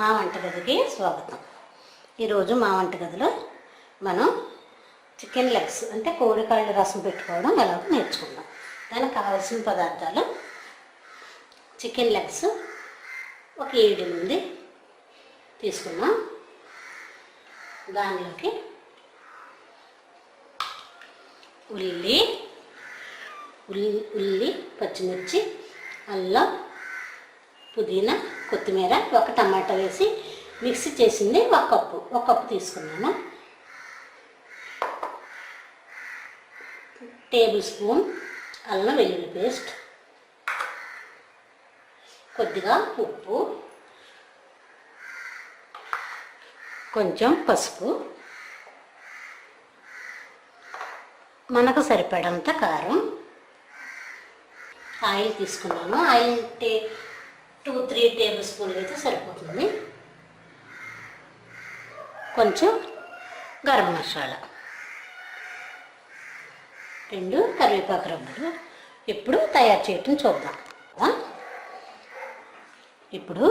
మా వంటగదికి స్వాగతం. ఈరోజు మా వంటగదిలో మనం చికెన్ లెగ్స్ అంటే కోడికాళ్ళ రసం పెట్టుకోవడం ఎలాగో నేర్చుకుందాం. దానికి కావాల్సిన పదార్థాలు: చికెన్ లెగ్స్ ఒక 7 తీసుకున్నాం. దానిలోకి ఉల్లి, పచ్చిమిర్చి, అల్లం, పుదీనా, కొత్తిమీర, ఒక టమాటా వేసి మిక్సీ చేసింది ఒక కప్పు తీసుకున్నాను. టేబుల్ స్పూన్ అల్లం వెల్లుల్లి పేస్ట్, కొద్దిగా ఉప్పు, కొంచెం పసుపు, మనకు సరిపడంత కారం, ఆయిల్ తీసుకున్నాను. ఆయిల్ 2-3 టేబుల్ స్పూన్లు అయితే సరిపోతుంది. కొంచెం గరం మసాలా, 2 కరివేపాకు రబ్బలు. ఇప్పుడు తయారు చేయటం చూద్దాం. ఇప్పుడు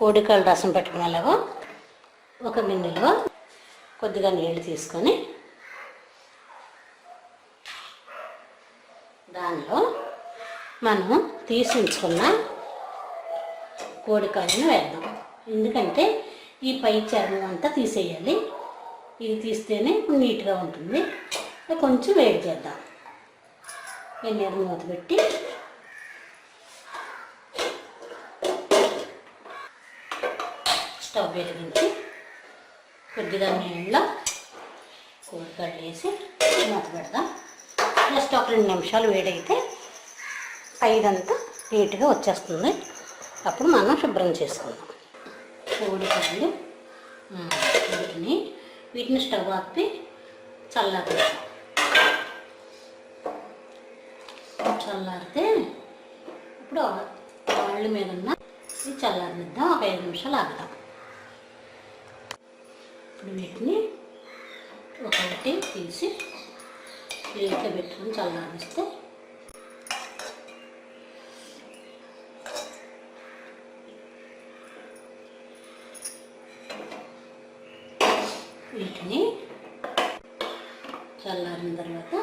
కోడికాళ్ళ రసం పెట్టుకునేలాగా ఒక గిన్నెలో కొద్దిగా నీళ్ళు తీసుకొని దానిలో మనం తీసి ఉంచుకున్న కోడికాళ్ళను వేద్దాం. ఎందుకంటే ఈ పై చర్మం అంతా తీసేయాలి. ఇది తీస్తేనే నీట్గా ఉంటుంది. కొంచెం వేడి చేద్దాం. ఎన్నెరు మూత పెట్టి స్టవ్ వెలిగించి కొద్దిగా నీళ్ళలో కోడికాళ్ళు వేసి మూత పెడదాం. జస్ట్ ఒక 2 నిమిషాలు వేడైతే పైదంతా నీట్గా వచ్చేస్తుంది. అప్పుడు మనం శుభ్రం చేసుకుందాం. కోడికాళ్ళు వీటిని స్టవ్ ఆపి చల్లారితే ఇప్పుడు కాళ్ళ మీద ఉన్న ఇది చల్లారిద్దాం. ఒక 5 నిమిషాలు ఆగుదాం. ఇప్పుడు వీటిని ఒకటి తీసి ప్లేట్లో పెట్టుకొని చల్లారిస్తే వీటిని చల్లారిన తర్వాత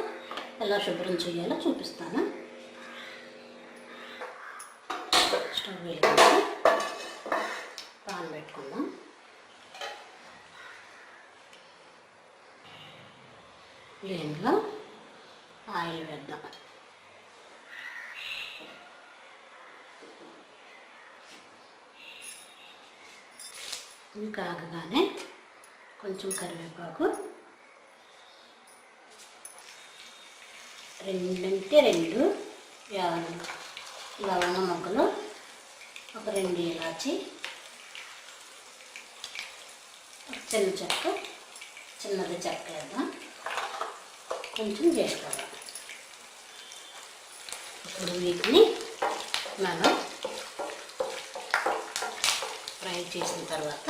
ఎలా శుభ్రం చేయాలో చూపిస్తాను. స్టవ్ వెలిగించి పాన్ పెట్టుకుందాం. దీంట్లో ఆయిల్ వేద్దాం. ఇది కాగగానే కొంచెం కరివేపాకు, 2 లవంగ మొగ్గలు, ఒక 2 ఇలాచి, చిన్నది చెక్క వేద్దాం. కొంచెం జీలకర్ర. ఇప్పుడు వీటిని మనం ఫ్రై చేసిన తర్వాత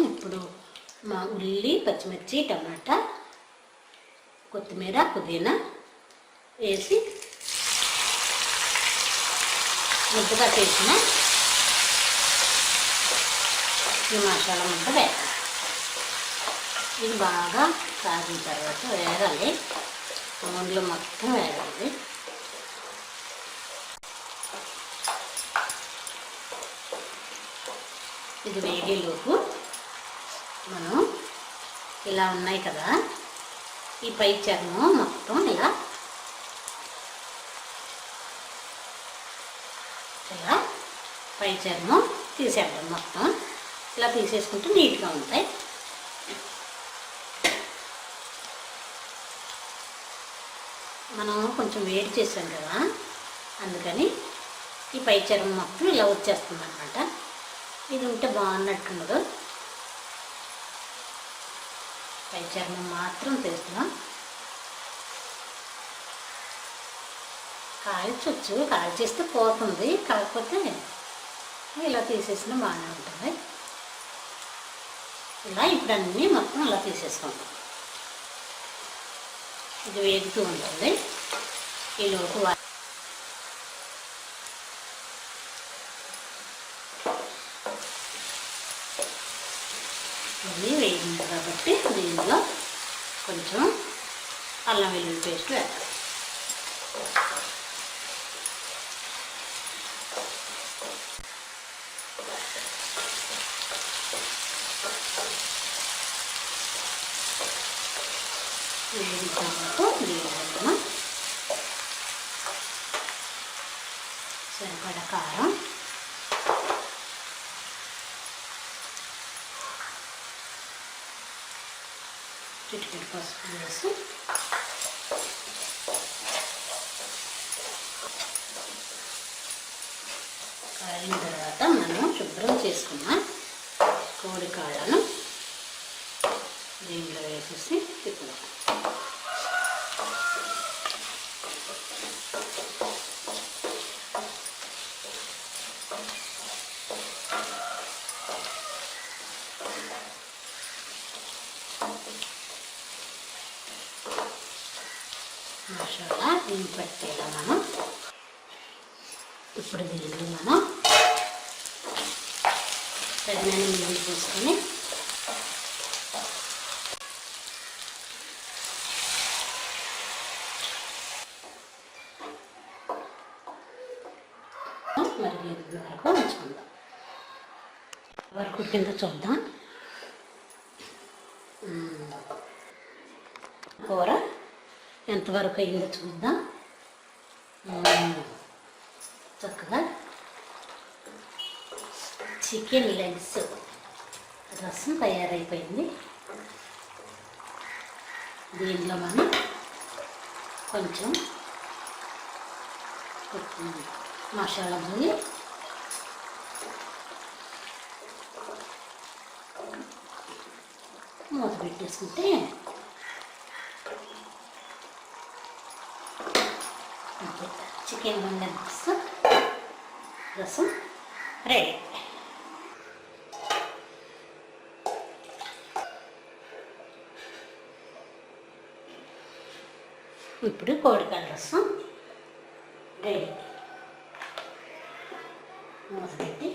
ఇప్పుడు మా ఉల్లి, పచ్చిమిర్చి, టమాటా, కొత్తిమీర, పుదీనా వేసి ముద్దగా చేసిన ఈ మసాలా ముద్ద వేయాలి. ఇది బాగా కాగిన తర్వాత వేగాలి. నూనెలో మొత్తం వేగాలి. ఇది వేగేలోపు మనం ఇలా ఉన్నాయి కదా, ఈ పై చర్మం మొత్తం ఇలా పై చర్మం తీసేద్దాం. మొత్తం ఇలా తీసేసుకుంటే నీట్గా ఉంటాయి. మనం కొంచెం వేడి చేసాం కదా, అందుకని ఈ పై చర్మం మొత్తం ఇలా వచ్చేస్తుంది అన్నమాట. ఇది ఉంటే బాగున్నట్టుండదు. పై చర్మం మాత్రం తీస్తున్నాం. కాల్చేస్తే పోతుంది. కాకపోతే ఇలా తీసేసిన బాగానే ఉంటుంది. ఇలా ఇప్పుడు అన్నీ మొత్తం అలా తీసేసుకుంటాం. ఇది వేగుతూ ఉంటుంది. ఈలోపు అన్నీ వేగింది కాబట్టి దీనిలో కొంచెం అల్లం వెల్లుల్లి పేస్ట్ వేద్దాం. వేగిన తర్వాత దీనిలో సరిపడా కారం, చిటికెడు పసుపు వేసి కాలిన తర్వాత మనం శుభ్రం చేసుకున్న కోడి కాళ్ళను దీంట్లో వేసేసి తిప్పుదాం. మసాలా దీన్ని పెట్టేలా మనం ఇప్పుడు దీన్ని మనం తగినన్ని నీళ్ళు పోసుకొని మరిగేది వరకు ఉంచుకుందాం. వరకు కింద చూద్దాం. కూర ఎంతవరకు అయిందో చూద్దాం. చక్కగా చికెన్ లెగ్స్ రసం తయారైపోయింది. దీనిలో మనం కొంచెం మసాలా పొడి, మూత పెట్టేసుకుంటే చికెన్ లెగ్స్ రసం రెడీ. ఇప్పుడు కోడికాయ రసం రెడీ. మూత పెట్టి